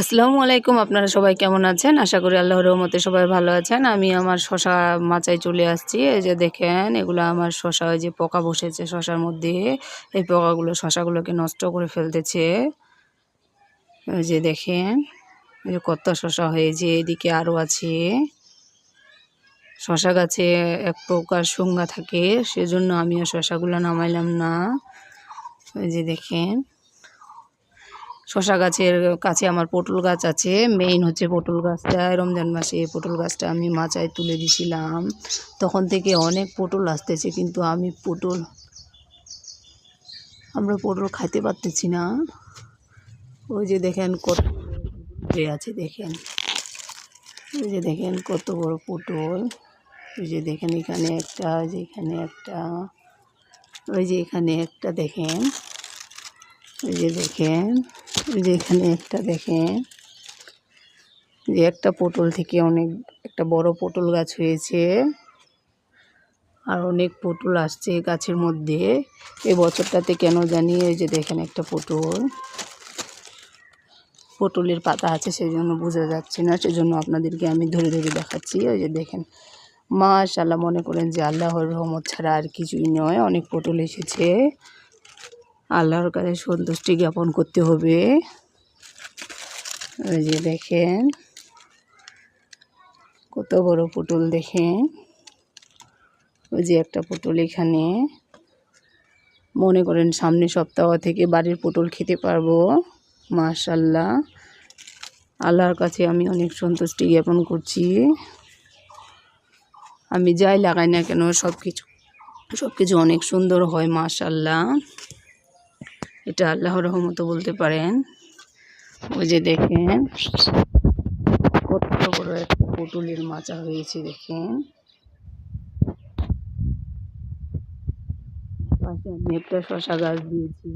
আসসালামু আলাইকুম। আপনারা সবাই কেমন আছেন? আশা করি আল্লাহর রহমতে সবাই ভালো আছেন। আমি আমার শশা মাচায় চলে আসছি। এই যে দেখেন, এগুলো আমার শশা, ওই যে পোকা বসেছে শশার মধ্যে। এই পোকাগুলো শশাগুলোকে নষ্ট করে ফেলতেছে। এই যে দেখেন, এই যে কত শশা হয়েছে, এদিকে আরও আছে। শশা গাছে এক প্রকার শুঙ্গা থাকে, সেজন্য আমিও শশাগুলো নামাইলাম না। এই যে দেখেন, শশা গাছের কাছে আমার পটল গাছ আছে। মেইন হচ্ছে পটল গাছটা। রমজান মাসে পটল গাছটা আমি মাচায় তুলে দিছিলাম, তখন থেকে অনেক পটল আসতেছে, কিন্তু আমরা পটল খাইতে পারতেছি না। ওই যে দেখেন কত আছে, দেখেন ওই যে দেখেন কত বড় পটল। ওই যে দেখেন এখানে একটা, যে এখানে একটা, ওই যে এখানে একটা দেখেন, ওই যে দেখেন, ওই যে এখানে একটা দেখেন। যে একটা পটল থেকে অনেক একটা বড় পটল গাছ হয়েছে, আর অনেক পটল আসছে গাছের মধ্যে। এই বছরটাতে কেন জানি, এই যে দেখেন একটা পটলের পাতা আছে, সেই জন্য বোঝা যাচ্ছে না, সেজন্য আপনাদেরকে আমি ধরে ধরে দেখাচ্ছি। ওই যে দেখেন, মাশাআল্লাহ, মনে করেন যে আল্লাহর রহমত ছাড়া আর কিছুই নয়। অনেক পটল এসেছে, আল্লাহর কাছে সন্তুষ্টি জ্ঞাপন করতে হবে। ওই যে দেখেন কত বড় পটল, দেখেন ওই যে একটা পটল এখানে। মনে করেন সামনে সপ্তাহ থেকে বাড়ির পটল খেতে পারবো। মাশাআল্লাহ, আল্লাহর কাছে আমি অনেক সন্তুষ্টি জ্ঞাপন করছি। আমি যাই লাগাই না কেন, সব কিছু অনেক সুন্দর হয়, মাশাআল্লাহ। এটা আল্লাহর রহমত বলতে পারেন। ওই যে দেখেন কত বড় একটা পটলের মাচা হয়েছে, দেখেন। পাশে আমি একটা শশা গাছ দিয়েছি।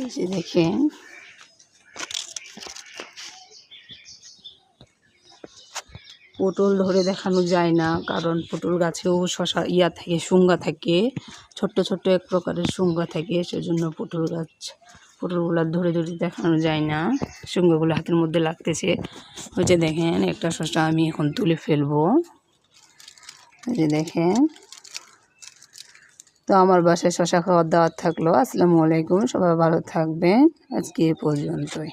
এই যে দেখেন, পটল ধরে দেখানো যায় না, কারণ পটল গাছেও শশা থাকে, শুঙ্গা থাকে, ছোট্ট ছোট্ট এক প্রকারের শুঙ্গা থাকে, সেজন্য পটলগুলো ধরে ধরে দেখানো যায় না। শুঙ্গাগুলো হাতের মধ্যে লাগতেছে। ওই যে দেখেন একটা শশা আমি এখন তুলে ফেলবো। এই যে দেখেন। তো আমার বাসায় শশা খাওয়ার দাওয়াত থাকলো। আসসালামু আলাইকুম, সবাই ভালো থাকবেন। আজকে এ পর্যন্তই।